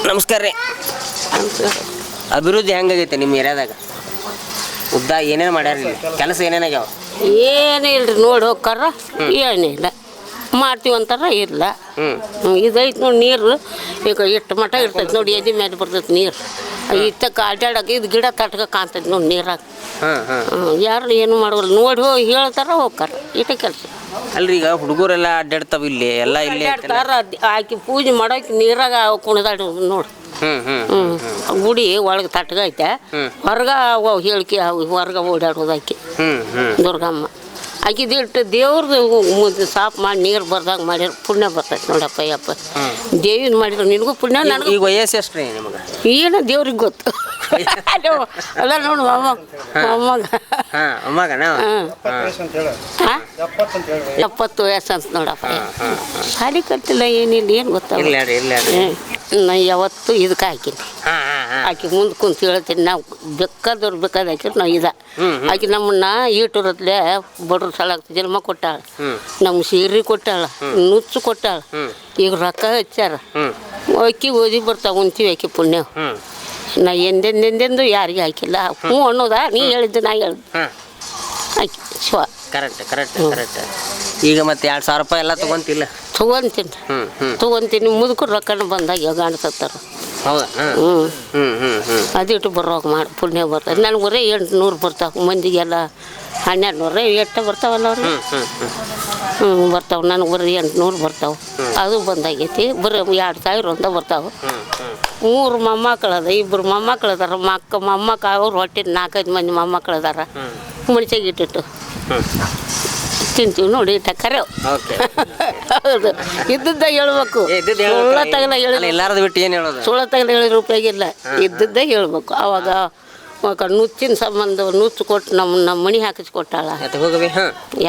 ನಮಸ್ಕಾರ ರೀ. ಅಭಿವೃದ್ಧಿ ಹೆಂಗಾಗೈತೆ ನಿಮ್ಮ ಏರಿಯಾದಾಗ? ಉದ್ದ ಏನೇನು ಮಾಡ್ಯಾರ ಇಲ್ಲಿ? ಕೆಲಸ ಏನೇನಾಗ್ಯಾವ? ಏನಿಲ್ರಿ ನೋಡಿ ಹೋಗ್ತಾರ, ಏನಿಲ್ಲ ಮಾಡ್ತೀವಿ ಅಂತಾರ ಇಲ್ಲ. ಇದೈತೆ ನೋಡಿ ನೀರು, ಈಗ ಇಟ್ಟು ಮಠ ಇರ್ತೈತೆ ನೋಡಿ, ಎದೆ ಮೇಲೆ ಬರ್ತೈತೆ ನೀರು. ಇತ್ತಕ್ಕೆ ಅಡ್ಡಾಡಕ್ಕೆ ಇದು ಗಿಡ ತಟ್ಕ ಕಾಣ್ತೈತೆ ನೋಡಿ ನೀರಾಗ. ಯಾರು ಏನು ಮಾಡೋಲ್ಲ, ನೋಡಿ ಹೋಗಿ ಹೇಳ್ತಾರ ಹೋಗ್ತಾರ, ಇಷ್ಟ ಕೆಲಸ. ಅಲ್ರಿ ಈಗ ಹುಡುಗರೆಲ್ಲ ಅಡ್ಡಾಡ್ತಾವ ಇಲ್ಲಿ ಎಲ್ಲ ಇಲ್ಲಿ ಆಕಿ ಪೂಜೆ ಮಾಡೋಕೆ ನೀರಾಗ ಕುಣಿದಾಡ ನೋಡಿ. ಗುಡಿ ಒಳಗೆ ತಟ್ಗೈತೆ, ಹೊರಗ ಹೇಳಿಕೆ ಹೊರಗ ಓಡಾಡೋದಾಕಿ ದುರ್ಗಮ್ಮ. ಆಕಿದಿಟ್ಟು ದೇವ್ರದ್ದು ಸಾಫ್ ಮಾಡಿ ನೀರು ಬರ್ದಾಗ ಮಾಡ್ಯಾರ, ಪುಣ್ಯ ಬರ್ತೈತೆ ನೋಡಪ್ಪ ಯಪ್ಪ. ದೇವಿನ ಮಾಡಿದ್ರು ನಿನಗೂ ಪುಣ್ಯ, ನನಗೆ. ಈಗ ವಯಸ್ಸು ಎಷ್ಟು ರೀ ನಿಮಗೆ? ಏನೋ ದೇವ್ರಿಗೆ ಗೊತ್ತು. ಅಲ್ಲ ನೋಡು ಅಮ್ಮಗ 70 ವಯಸ್ಸು ಅಂತ ನೋಡಪ್ಪ. ಸಾಲಿ ಕಟ್ಟಿಲ್ಲ ಏನಿಲ್ಲ, ಏನು ಗೊತ್ತಾಗ ನಾ ಯಾವತ್ತು ಇದಕ್ಕೆ ಹಾಕಿನಿ. ಆಕೆ ಮುಂದೆ ಕುಂತು ಹೇಳ್ತೀನಿ, ನಾವು ಬೇಕಾದವ್ರು ಬೇಕಾದ ಹಾಕಿರಿ ನಾವು ಆಕೆ ನಮ್ಮನ್ನ ಈಟೂರತ್ಲೆ ಬಡ್ರ ಸಲ ಜನ್ಮ ಕೊಟ್ಟಾಳ, ನಮ್ಮ ಸೀರೆ ಕೊಟ್ಟಾಳ, ನುಚ್ಚು ಕೊಟ್ಟಾಳ. ಈಗ ರೊಕ್ಕ ಹಚ್ಚಾರ, ಅಕ್ಕಿ ಓದಿ ಬರ್ತಾವ ಉಂತೀವಿ ಆಕೆ ಪುಣ್ಯ. ನಾ ಎಂದೆಂದೆಂದೆಂದು ಯಾರಿಗೆ ಹಾಕಿಲ್ಲ. ಹ್ಞೂ ಅನ್ನೋದಾ ನೀ ಹೇಳಿದ್ದು, ನಾ ಹೇಳಿದ್ದು ಆಕೆ ಶಿವ. ಕರೆಕ್ಟ್. ಈಗ ಮತ್ತೆ 2,000 ರೂಪಾಯಿ ಎಲ್ಲ ತಗೊಂತಿಲ್ಲ? ತಗೊಂತೀನಿ ಮುದುಕರು ರೊಕ್ಕನ ಬಂದಾಗ ಕಾಣಿಸ್ತಾರ. ಹೌದಾ? ಅದಿಟ್ಟು ಬರೋವಾಗ ಮಾಡಿ ಪುಣ್ಯ ಬರ್ತದೆ. ನನಗೆ ಬರೀ 800 ಬರ್ತಾವೆ, ಮಂದಿಗೆಲ್ಲ 1200 ಎಷ್ಟು ಬರ್ತಾವಲ್ಲ ಅವ್ರಿಗೆ. ಬರ್ತಾವೆ, ನನಗೆ ಬರೀ 800 ಬರ್ತಾವೆ. ಅದು ಬಂದಾಗೈತಿ. ಬರೀ 2,000 ಅಂತ ಬರ್ತಾವೆ. 3 ಮೊಮ್ಮಕ್ಕಳದ, 2 ಮೊಮ್ಮಕ್ಕಳದಾರ. ಮೊಮ್ಮಕ್ಕ ಅವ್ರು ಹೊಟ್ಟೆ 4-5 ಮಂದಿ ಮೊಮ್ಮಕ್ಕಳದಾರ. ಮನುಷ್ಯಾಗ ಇಟ್ಟಿಟ್ಟು ತಿಂತೀವಿ ನೋಡಿ, ಇಟ್ಟ ಕರೆ. ಹೌದು, ಇದ್ದದ್ದ ಹೇಳ್ಬೇಕು, ಸುಳ್ಳ ತಗಲ ಎಲ್ಲಾರದು ಬಿಟ್ಟು ಏನು ಹೇಳೋದು? ಸುಳ್ಳ ತಗಲ ಹೇಳಿದ್ರೆ ಉಪಯೋಗ ಇಲ್ಲ, ಇದ್ದದ್ದೇ ಹೇಳ್ಬೇಕು. ಅವಾಗ ನುಚ್ಚಿನ ಸಂಬಂಧ ನುಚ್ಚು ಕೊಟ್ಟು ನಮ್ಮ ಮಣಿ ಹಾಕಿಸ್ಕೊಟ್ಟಾಳ,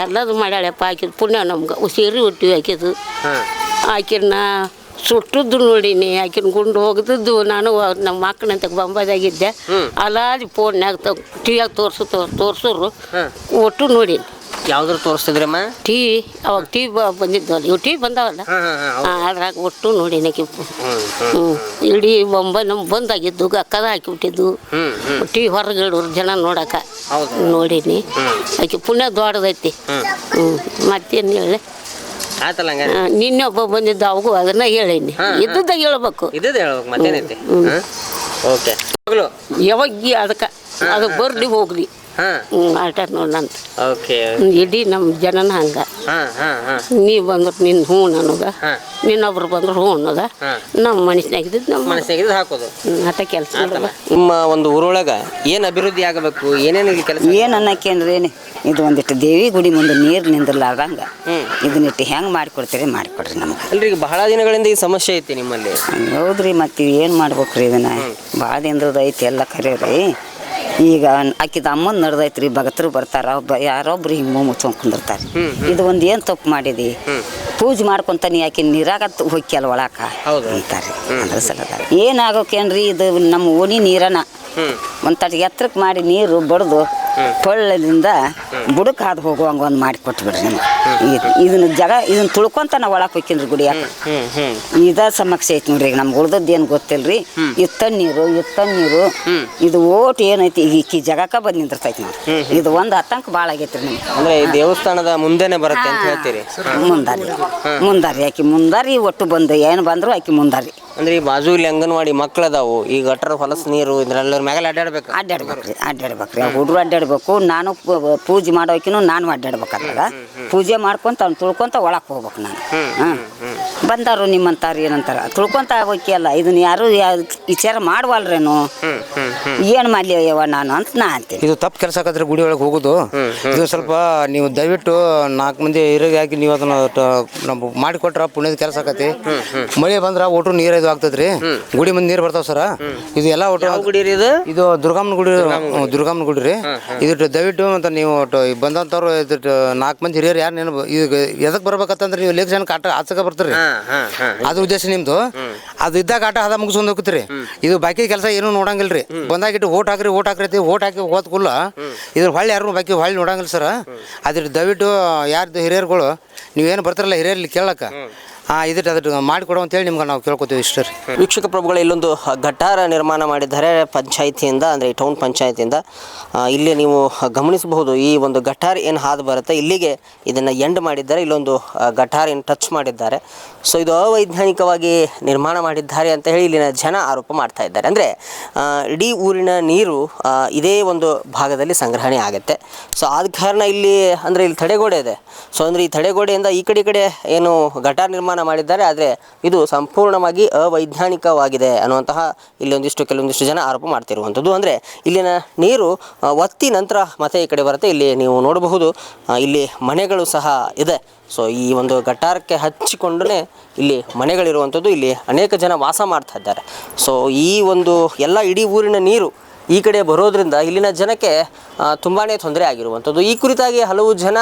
ಎಲ್ಲದು ಮಾಡ್ಯಾಳಪ್ಪ. ಹಾಕಿದ್ ಪುಣ್ಯ ನಮ್ಗೆ. ಸೀರೆ ಹುಟ್ಟಿವಿ ಆಕಿದು. ಆಕಿನ ಸುಟ್ಟದ್ದು ನೋಡೀನಿ, ಆಕಿನ ಗುಂಡು ಹೋಗದದ್ದು. ನಾನು ನಮ್ಮ ಮಕ್ಕಳಂತ ಬೊಂಬಾದಾಗಿದ್ದೆ, ಅಲ್ಲಾದಿ ಫೋನ್ಯಾಗ ಟಿವಿಯಾಗ ತೋರ್ಸೋರು ಒಟ್ಟು ನೋಡೀನಿ. ಯಾವ್ದಾರು ತೋರಿಸ್ತಿದ್ರಮ್ಮ? ಟಿವಿ ಅವಾಗ ಟಿವಿ ಬಂದಿದ್ವಲ್ಲ, ಇವು ಟಿವಿ ಬಂದಾವಲ್ಲ, ಅದ್ರಾಗ ಒಟ್ಟು ನೋಡೀನಿ. ಆಕಿ ಇಡೀ ಬೊಂಬ ನಮ್ಮ ಬಂದಾಗಿದ್ದು ಗಕ್ಕದ ಹಾಕಿಬಿಟ್ಟಿದ್ದು. ಟಿವಿ ಹೊರಗೆ ಇಡೋರು ಜನ ನೋಡಕ ನೋಡೀನಿ. ಆಕೆ ಪುಣ್ಯ ದೊಡ್ಡದೈತಿ. ಮತ್ತೇನು ಹೇಳಿ? ನಿನ್ನೆ ಒಬ್ಬ ಬಂದಿದ್ದ, ಅವಾಗೂ ಅದನ್ನ ಹೇಳೀನಿ. ಇದ್ದದ್ದ ಹೇಳ್ಬೇಕು, ಯಾವಾಗ ಅದಕ್ಕೆ ಅದು ಬರ್ಲಿ ಹೋಗ್ಲಿ ಆಟ ನೋಡಂತ. ಇಡೀ ನಮ್ಮ ಜನನ ಹಂಗ. ನೀ ಬಂದ್ರು ನಿನ್ನ ಹ್ಞೂ ಅನ್ನೋದ, ನಿನ್ನೊಬ್ರು ಬಂದ್ರು ಹ್ಞೂ ಅನ್ನೋದ. ನಮ್ಮ ಮನುಷ್ಯನಾಗಿದ್ದು ನಮ್ಮ ಮನಸ್ಸಿನಾಗಿದ್ದು ಹಾಕೋದು ಆಟ ಕೆಲಸ. ನಿಮ್ಮ ಒಂದು ಊರೊಳಗ ಏನು ಅಭಿವೃದ್ಧಿ ಆಗಬೇಕು, ಏನೇನು ಕೆಲಸ? ಏನು ಅನ್ನಕ್ಕೇನ್ರಿ, ಇದು ಒಂದಿಟ್ಟು ದೇವಿ ಗುಡಿ ಮುಂದೆ ನೀರು ನಿಂದ್ರಲಾರ್ದಂಗ ಇದನ್ನಿಟ್ಟು ಹೆಂಗೆ ಮಾಡಿಕೊಡ್ತೀರಿ ಮಾಡಿಕೊಡ್ರಿ ನಮ್ಗೆ. ಅಲ್ರಿ ಈಗ ಬಹಳ ದಿನಗಳಿಂದ ಈ ಸಮಸ್ಯೆ ಐತಿ ನಿಮ್ಮಲ್ಲಿ? ಹೌದ್ರಿ, ಮತ್ತೆ ಏನು ಮಾಡ್ಬೇಕ್ರಿ ಇದನ್ನ? ಭಾಳ ದಿನದ ಐತಿ ಎಲ್ಲ ಕರೆಯೋರಿ. ಈಗ ಆಕಿದ ಅಮ್ಮನ ನಡೆದೈತ್ರಿ, ಭಗತರು ಬರ್ತಾರ, ಯಾರೊಬ್ರು ಹಿಂಗೆ ಮುಚ್ಕೊಂಡ್ ಕುಂದಿರ್ತಾರೆ. ಇದು ಒಂದು ಏನು ತಪ್ಪು ಮಾಡಿದಿ, ಪೂಜೆ ಮಾಡ್ಕೊಂತ ನೀ ಆಕಿ ನೀರಾಗ ಹೋಗ್ಯಲ್ಲ ಒಳಕ ಅಂತಾರೆ. ಅದ್ರ ಸಲದ ಏನಾಗೋಕೇನ್ರಿ, ಇದು ನಮ್ಮ ಓಣಿ ನೀರನ ಒಂದ್ ಎತ್ತರಕ್ಕೆ ಮಾಡಿ ನೀರು ಬಡ್ದು ಕೊಳ್ಳದಿಂದ ಬುಡಕ್ಕೆ ಹಾದು ಹೋಗುವಂಗ ಒಂದು ಮಾಡಿ ಕೊಟ್ಬಿಡ್ರಿ ನಿಮ್ಗೆ. ಇದನ್ನ ತುಳ್ಕೊಂತ ನಾವು ಒಳಗೆ ಹೋಗ್ಕಿನ್ರಿ ಗುಡಿಯಾಕ. ಇದ ಸಮಸ್ಯೆ ಐತಿ ನೋಡ್ರಿ. ಈಗ ನಮ್ಗೆ ಉಳ್ದದ್ದು ಏನು ಗೊತ್ತಿಲ್ರಿ. ತಣ್ಣೀರು ಇದು ಓಟ್ ಏನೈತಿ ಈ ಜಗಕ್ಕ ಬಂದು ನಿಂದಿರ್ತೈತಿ ನೋಡ್ರಿ. ಇದು ಒಂದು ಆತಂಕ ಭಾಳ ಆಗೈತ್ರಿ ನಿಮ್ಗೆ. ಅಂದ್ರೆ ದೇವಸ್ಥಾನದ ಮುಂದೆನೆ ಬರುತ್ತೆ ಅಂತ ಹೇಳ್ತೀರಿ? ಮುಂದಾರಿ ಆಕಿ ಮುಂದಾರಿ ಒಟ್ಟು ಬಂದು ಏನು ಬಂದ್ರು ಆಕಿ ಮುಂದಾರಿ. ಅಂದ್ರೆ ಈ ಬಾಜು ಇಲ್ಲಿ ಅಂಗನವಾಡಿ ಮಕ್ಳು ಅದಾವು, ಈ ಗಟರ ಹೊಲಸು ನೀರು ಇದ್ರೆಲ್ಲರ ಮ್ಯಾಗಲ್ಲ ಅಡ್ಡಾಡ್ಬೇಕ್ರಿ. ಹುಡುಗರು ಅಡ್ಡಾಡ್ಬೇಕು, ನಾನು ಪೂಜೆ ಮಾಡೋಕಿನೂ ನಾನು ಅಡ್ಡಾಡ್ಬೇಕಾದಾಗ ಪೂಜೆ ಮಾಡ್ಕೊಂತ ಅವ್ನು ತುಳ್ಕೊಂತ ಒಳಕ್ಕೆ ಹೋಗ್ಬೇಕು ನಾನು. ಬಂದಾರು ನಿಮ್ಮಂತಾರ ಏನಂತಾರ ತುಳ್ಕೊಂತ ಹೋಗಿಯಲ್ಲ, ಇದನ್ನ ಯಾರು ವಿಚಾರ ಮಾಡ್ವಲ್ರೇನು, ಏನು ಮಾಡ್ಲಿ ಯವ್ವ ನಾನು ಅಂತ ನಾ ಅಂತೀನಿ. ಇದು ತಪ್ಪು ಕೆಲಸ ಆಕತ್ರಿ ಗುಡಿ ಒಳಗೆ ಹೋಗೋದು. ಇದು ಸ್ವಲ್ಪ ನೀವು ದಯವಿಟ್ಟು 4 ಮಂದಿ ಹಿರಿಯ ಹಾಕಿ ನೀವು ಅದನ್ನ ನಾವು ಮಾಡಿಕೊಟ್ರ ಪುಣ್ಯದ ಕೆಲಸ ಆಕತಿ. ಮಳೆ ಬಂದ್ರ ಒಟ್ಟು ನೀರು ಇದು ಆಗ್ತದ್ರಿ. ಗುಡಿ ಮುಂದೆ ನೀರು ಬರ್ತಾವ ಸರ. ಇದು ಎಲ್ಲ ಒಟ್ಟು ಇದು ದುರ್ಗಮ್ಮನ ಗುಡಿ ರೀ. ಇದು ದಯವಿಟ್ಟು ಅಂತ ನೀವು ಬಂದಂತವ್ರು 4 ಮಂದಿ ಹಿರಿಯರು ಯಾರು ನೆನ ಈಗ ಎದಕ್ ಬರ್ಬೇಕಂತಂದ್ರೆ ನೀವು ಎಲೆಕ್ಷನ್ ಆಟ ಆಚಕ ಬರ್ತೀರಿ, ಅದ್ರ ಉದ್ದೇಶ ನಿಮ್ದು. ಅದು ಇದ್ದಾಗ ಆಟ ಅದ ಮುಗಿಸ್ಕೊಂಡು ಹೋಗ್ತೀರಿ. ಇದು ಬಾಕಿ ಕೆಲಸ ಏನೂ ನೋಡಂಗಿಲ್ರಿ. ಬಂದಾಗಿಟ್ಟು ಓಟ್ ಹಾಕ್ರಿ ಓಟ್ ಹಾಕಿ ಹೋದ್ ಕುಲ್ಲ ಇದ್ರ ಹೊಳ್ಳಿ ಯಾರು ಬಾಕಿ ಹೊಳ್ಳಿ ನೋಡಂಗಿಲ್ಲ ಸರ. ಅದ್ರ ದಯವಿಟ್ಟು ಯಾರ್ದು ಹಿರಿಯರುಗಳು ನೀವೇನು ಬರ್ತಾರಲ್ಲ ಹಿರಿಯರಲ್ಲಿ ಕೇಳಕ್ಕ ಇದಟ್ಟು ಮಾಡಿಕೊಡು ಅಂತೇಳಿ ನಿಮ್ಗೆ ನಾವು ಕೇಳ್ಕೊತೀವಿ ಇಷ್ಟ ರೀ. ವೀಕ್ಷಕ ಪ್ರಭುಗಳ ಇಲ್ಲೊಂದು ಗಟಾರ ನಿರ್ಮಾಣ ಮಾಡಿದ್ದಾರೆ ಪಂಚಾಯಿತಿಯಿಂದ, ಅಂದರೆ ಟೌನ್ ಪಂಚಾಯಿತಿಯಿಂದ. ಇಲ್ಲಿ ನೀವು ಗಮನಿಸಬಹುದು, ಈ ಒಂದು ಗಟಾರ್ ಏನು ಹಾದು ಬರುತ್ತೆ ಇಲ್ಲಿಗೆ ಇದನ್ನು ಎಂಡ್ ಮಾಡಿದ್ದಾರೆ. ಇಲ್ಲೊಂದು ಗಟಾರ್ ಏನು ಟಚ್ ಮಾಡಿದ್ದಾರೆ. ಸೊ ಇದು ಅವೈಜ್ಞಾನಿಕವಾಗಿ ನಿರ್ಮಾಣ ಮಾಡಿದ್ದಾರೆ ಅಂತ ಹೇಳಿ ಇಲ್ಲಿನ ಜನ ಆರೋಪ ಮಾಡ್ತಾ ಇದ್ದಾರೆ. ಅಂದರೆ ಇಡೀ ಊರಿನ ನೀರು ಇದೇ ಒಂದು ಭಾಗದಲ್ಲಿ ಸಂಗ್ರಹಣೆ ಆಗುತ್ತೆ. ಸೊ ಆದ ಕಾರಣ ಇಲ್ಲಿ ಅಂದರೆ ಇಲ್ಲಿ ತಡೆಗೋಡೆ ಇದೆ. ಸೊ ಅಂದರೆ ಈ ತಡೆಗೋಡೆಯಿಂದ ಈ ಕಡೆ ಏನು ಗಟಾರ್ ನಿರ್ಮಾಣ ಮಾಡಿದ್ದಾರೆ, ಆದರೆ ಇದು ಸಂಪೂರ್ಣವಾಗಿ ಅವೈಜ್ಞಾನಿಕವಾಗಿದೆ ಅನ್ನುವಂತಹ ಕೆಲವೊಂದಿಷ್ಟು ಜನ ಆರೋಪ ಮಾಡ್ತಿರುವಂಥದ್ದು. ಅಂದರೆ ಇಲ್ಲಿನ ನೀರು ಒತ್ತಿ ನಂತರ ಮತ್ತೆ ಈ ಕಡೆ ಬರುತ್ತೆ. ಇಲ್ಲಿ ನೀವು ನೋಡಬಹುದು, ಇಲ್ಲಿ ಮನೆಗಳು ಸಹ ಇದೆ. ಸೊ ಈ ಒಂದು ಗಟಾರಕ್ಕೆ ಹಚ್ಚಿಕೊಂಡೇ ಇಲ್ಲಿ ಮನೆಗಳಿರುವಂಥದ್ದು. ಇಲ್ಲಿ ಅನೇಕ ಜನ ವಾಸ ಮಾಡ್ತಾ ಇದ್ದಾರೆ. ಸೊ ಈ ಒಂದು ಎಲ್ಲ ಇಡೀ ಊರಿನ ನೀರು ಈ ಕಡೆ ಬರೋದ್ರಿಂದ ಇಲ್ಲಿನ ಜನಕ್ಕೆ ತುಂಬಾ ತೊಂದರೆ ಆಗಿರುವಂಥದ್ದು. ಈ ಕುರಿತಾಗಿ ಹಲವು ಜನ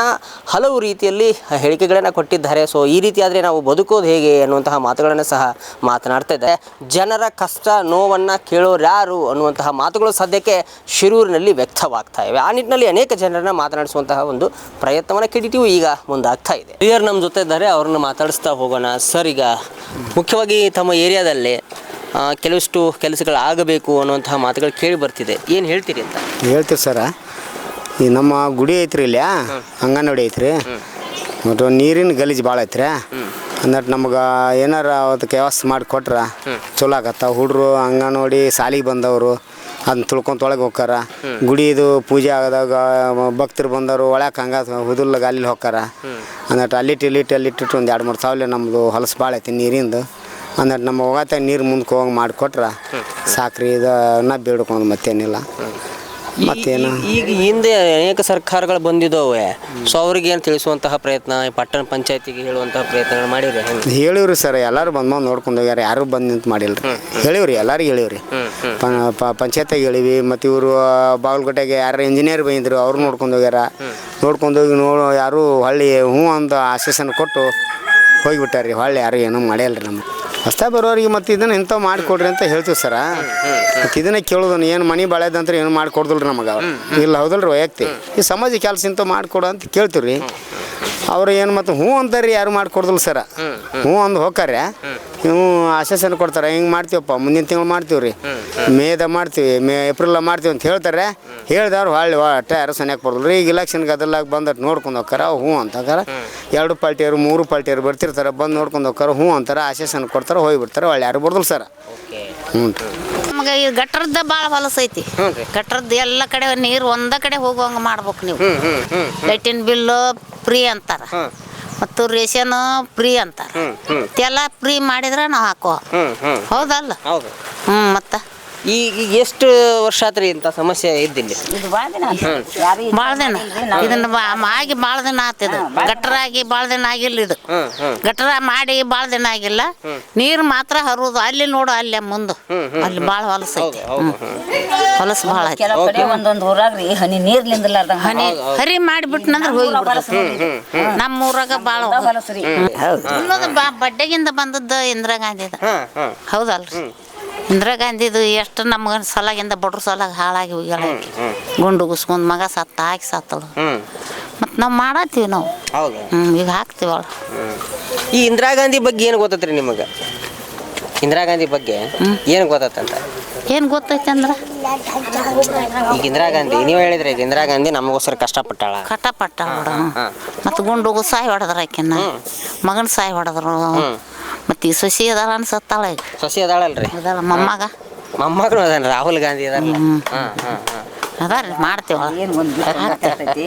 ಹಲವು ರೀತಿಯಲ್ಲಿ ಹೇಳಿಕೆಗಳನ್ನು ಕೊಟ್ಟಿದ್ದಾರೆ. ಸೊ ಈ ರೀತಿ ಆದರೆ ನಾವು ಬದುಕೋದು ಹೇಗೆ ಅನ್ನುವಂತಹ ಮಾತುಗಳನ್ನು ಸಹ ಮಾತನಾಡ್ತಾ ಇದ್ದಾರೆ. ಜನರ ಕಷ್ಟ ನೋವನ್ನು ಕೇಳೋರು ಯಾರು ಅನ್ನುವಂತಹ ಮಾತುಗಳು ಸದ್ಯಕ್ಕೆ ಶಿರೂರಿನಲ್ಲಿ ವ್ಯಕ್ತವಾಗ್ತಾ ಇವೆ. ಆ ನಿಟ್ಟಿನಲ್ಲಿ ಅನೇಕ ಜನರನ್ನ ಮಾತನಾಡಿಸುವಂತಹ ಒಂದು ಪ್ರಯತ್ನವನ್ನು KDTV ಈಗ ಮುಂದಾಗ್ತಾ ಇದೆ. ಹಿರಿಯರು ನಮ್ಮ ಜೊತೆ ಇದ್ದಾರೆ, ಅವ್ರನ್ನ ಮಾತಾಡಿಸ್ತಾ ಹೋಗೋಣ. ಸರ್, ಈಗ ಮುಖ್ಯವಾಗಿ ತಮ್ಮ ಏರಿಯಾದಲ್ಲಿ ಕೆಲವಷ್ಟು ಕೆಲಸಗಳಾಗಬೇಕು ಅನ್ನುವಂತಹ ಮಾತುಗಳು ಕೇಳಿ ಬರ್ತಿದೆ, ಏನು ಹೇಳ್ತೀರಿ ಅಂತ? ಹೇಳ್ತೀವಿ ಸರ. ಈ ನಮ್ಮ ಗುಡಿ ಐತ್ರಿ, ಇಲ್ಲಿ ಅಂಗನವಾಡಿ ಐತ್ರಿ, ಮತ್ತು ನೀರಿನ ಗಲೀಜು ಭಾಳ ಐತ್ರಿ. ಅಂದಟ್ಟು ನಮ್ಗೆ ಏನಾರ ಅದಕ್ಕೆ ವ್ಯವಸ್ಥೆ ಮಾಡಿ ಕೊಟ್ರೆ ಚಲೋ ಆಗತ್ತ. ಹುಡ್ರು ಅಂಗನವಾಡಿ ಸಾಲಿಗೆ ಬಂದವರು ಅದನ್ನ ತುಳ್ಕೊಂತ ಒಳಗೆ ಹೋಗ್ತಾರ. ಗುಡಿದು ಪೂಜೆ ಆದಾಗ ಭಕ್ತರು ಬಂದವರು ಒಳಗೆ ಹಂಗೆ ಹುದುಲ್ಲಾಗ ಅಲ್ಲಿ ಹೋಗ್ತಾರ. ಅಂದಟ್ಟು ಅಲ್ಲಿಟ್ಟು ಒಂದು 2-3 ಸಾವಿರ ನಮ್ಮದು ಹೊಲಸು ಭಾಳ ಐತಿ ನೀರಿಂದು. ಅಂದಟ್ಟು ನಮ್ಮ ಹೋಗತ್ತ ನೀರು ಮುಂದಕ್ಕೆ ಹೋಗಿ ಮಾಡಿಕೊಟ್ರೆ ಸಾಕ್ರಿ. ಇದನ್ನ ಬೇಡ್ಕೊಂಡು ಮತ್ತೇನಿಲ್ಲ. ಮತ್ತೇನು ಈಗ ಹಿಂದೆ ಅನೇಕ ಸರ್ಕಾರಗಳು ಬಂದಿದ್ದಾವೆ. ಸೊ ಅವ್ರಿಗೆ ಏನು ತಿಳಿಸುವಂತಹ ಪ್ರಯತ್ನ ಪಟ್ಟಣ ಪಂಚಾಯತಿಗೆ ಹೇಳುವಂತಹ ಪ್ರಯತ್ನಗಳು ಮಾಡಿರಿ? ಹೇಳಿವ್ರಿ ಸರ್, ಎಲ್ಲರೂ ಬಂದು ನೋಡ್ಕೊಂಡು ಹೋಗ್ಯಾರ, ಯಾರು ಬಂದು ನಿಂತು ಮಾಡಿಲ್ಲ ರೀ. ಹೇಳಿವ್ರಿ, ಎಲ್ಲರಿಗೆ ಹೇಳಿವ್ರಿ. ಪಂಚಾಯತಿಗೆ ಹೇಳಿವಿ. ಮತ್ತು ಇವರು ಬಾಗಲಕೋಟೆಗೆ ಯಾರು ಇಂಜಿನಿಯರ್ ಬಂದಿದ್ರು, ಅವ್ರು ನೋಡ್ಕೊಂಡು ಹೋಗ್ಯಾರ. ನೋಡ್ಕೊಂಡು ಹೋಗಿ ಯಾರು ಹೊಳ್ಳಿ ಹ್ಞೂ ಅಂತ ಆಶ್ವಾಸನೆ ಕೊಟ್ಟು ಹೋಗಿಬಿಟ್ಟಾರ್ರಿ. ಹೊಳ್ಳಿ ಯಾರು ಏನೂ ಮಾಡ್ಯಾಲ್ರಿ. ನಮ್ಗೆ ಹೊಸ್ತಾ ಬರೋರಿಗೆ ಮತ್ತು ಇದನ್ನು ಇಂಥವು ಮಾಡಿಕೊಡ್ರಿ ಅಂತ ಹೇಳ್ತೀವಿ ಸರ. ಮತ್ತು ಇದನ್ನೇ ಕೇಳೋದನ್ನು ಏನು ಮನೆ ಬಾಳೆದಂತ್ರ ಏನು ಮಾಡಿಕೊಡ್ದಲ್ರಿ ನಮಗೆ. ಇಲ್ಲ ಹೌದಲ್ರಿ, ವೈಯಕ್ತಿ ಈ ಸಮಾಜ ಕೆಲಸ ಇಂಥವು ಮಾಡಿಕೊಡು ಅಂತ ಕೇಳ್ತೀವಿ ರೀ. ಅವ್ರು ಏನು ಮತ್ತು ಹ್ಞೂ ಅಂತಾರೆ, ಯಾರು ಮಾಡಿಕೊಡ್ದಲ್ಲ ಸರ. ಹ್ಞೂ ಅಂದು ಹೋಗ್ತಾರೆ, ನೀವು ಆಶ್ವಾಸನೆ ಕೊಡ್ತಾರೆ, ಹಿಂಗೆ ಮಾಡ್ತೀವಪ್ಪ ಮುಂದಿನ ತಿಂಗಳು ಮಾಡ್ತೀವಿ ರೀ, ಮೇದಾಗ ಮಾಡ್ತೀವಿ, ಏಪ್ರಿಲ್ ಮಾಡ್ತೀವಿ ಅಂತ ಹೇಳ್ತಾರೆ. ಹೇಳ್ದವ್ರು ಹೊಳ್ಳಿ ಒಟ್ಟ ಯಾರು ಸನಿಯಾಗಿ ಕೊಡೋದಿಲ್ಲ ರೀ. ಈಗ ಇಲೆಕ್ಷನ್ಗೆ ಅದೆಲ್ಲಾಗ ಬಂದಟ್ಟು ನೋಡ್ಕೊಂಡು ಹೋಗ್ತಾರ. ಹ್ಞೂ ಅಂತಾರ. 2 ಪಾರ್ಟಿಯವರು 3 ಪಾರ್ಟಿಯವರು ಬರ್ತಿರ್ತಾರೆ, ಬಂದು ನೋಡ್ಕೊಂಡು ಹೋಗ್ತಾರೆ. ಹ್ಞೂ ಅಂತಾರೆ, ಆಶ್ವಾಸನೆ ಕೊಡ್ತಾರೆ, ಹೋಗಿಬಿಡ್ತಾರೆ. ಒಳ್ಳೆ ಯಾರು ಬರ್ದಲ್ಲ ಸರ. ಹ್ಞೂ ರೀ. ನಮಗೆ ಈ ಗಟ್ರದ ಭಾಳ ಹೊಲಸು ಐತಿ. ಗಟ್ರದ್ದು ಎಲ್ಲ ಕಡೆ ನೀರು ಒಂದ ಕಡೆ ಹೋಗುವಂಗೆ ಮಾಡ್ಬೇಕು ನೀವು. ಲೈಟಿನ ಬಿಲ್ಲು ಫ್ರೀ ಅಂತಾರ, ಮತ್ತು ರೇಷನ್ ಫ್ರೀ ಅಂತಾರ. ಎಲ್ಲ ಫ್ರೀ ಮಾಡಿದ್ರೆ ನಾವು ಹಾಕೋ. ಹೌದಲ್ಲ? ಮತ್ತು ಈಗ ಎಷ್ಟು ವರ್ಷ ಆತ್ರಿ ಇಂಥ ಸಮಸ್ಯೆ ಇದ್ದಿಲ್ಲ? ಭಾಳ ದಿನ ಇದನ್ನ ಆಗಿ ಭಾಳ ದಿನ ಆತಿದು. ಗಟ್ರ ಆಗಿ ಭಾಳ ದಿನ ಆಗಿಲ್ಲ. ಇದು ಗಟ್ರ ಮಾಡಿ ಭಾಳ ದಿನ ಆಗಿಲ್ಲ. ನೀರು ಮಾತ್ರ ಹರಿದು ಅಲ್ಲಿ ನೋಡು, ಅಲ್ಲೇ ಮುಂದೆ ಅಲ್ಲಿ ಭಾಳ ಹೊಲಸು ಐತಿ. ಹೊಲಸು ಭಾಳ ಐತಿ. ಒಂದೊಂದು ಊರಾಗ್ರಿ ಹನಿ ನೀರ್ಲಿಂದ ಹರಿ ಮಾಡಿಬಿಟ್ನಂದ್ರೆ ಹೋಗಿ ನಮ್ಮ ಊರಾಗ ಭಾಳ ಹೊಲಸ್ರಿ. ಬಡ್ಡೆಗಿಂದ ಬಂದದ್ದು ಇಂದಿರಾ ಗಾಂಧಿದ. ಹೌದಲ್ರಿ? ಇಂದಿರಾ ಗಾಂಧಿದು ಎಷ್ಟು ನಮ್ಗೆ ಸಲಾಗಿಂದ ಬಡ್ರ ಸಲಾಗ ಹಾಳಾಗಿ ಹೋಗ್ಯಾಳ. ಗುಂಡು ಗುಸ್ಕೊಂಡ್ ಮಗ ಸತ್ತಳು. ಮತ್ತು ನಾವು ಮಾಡತ್ತೀವಿ ನಾವು. ಈಗ ಹಾಕ್ತೀವಳ. ಈ ಇಂದಿರಾ ಗಾಂಧಿ ಬಗ್ಗೆ ಏನು ಗೊತ್ತೈತ್ರಿ ನಿಮಗೆ? ಇಂದಿರಾ ಗಾಂಧಿ ಬಗ್ಗೆ ಏನು ಗೊತ್ತಂತ? ಏನು ಗೊತ್ತೈತೆ ಅಂದ್ರೆ ಈಗ ಇಂದಿರಾ ಗಾಂಧಿ ನೀವು ಹೇಳಿದ್ರೆ, ಈಗ ಇಂದಿರಾ ಗಾಂಧಿ ನಮಗೋಸ್ಕರ ಕಷ್ಟಪಟ್ಟಾಳ. ಮತ್ತು ಗುಂಡು ಸಾಯಿ ಹೊಡೆದ್ರ ಆಕಿನ್ನ, ಮಗನ ಸಾಯಿ ಹೊಡೆದ್ರು. ಮತ್ತು ಈ ಸೊಸಿ ಅದಾಳ ಅನ್ಸತ್ತಾಳ. ಈಗ ಸೊಸಿ ಅದಾಳಲ್ರಿ? ಅದಲ್ಲ ಮೊಮ್ಮಗನು ಅದಾನ, ರಾಹುಲ್ ಗಾಂಧಿ ಅದಾರ. ಅದಾರ ಮಾಡ್ತೀವ.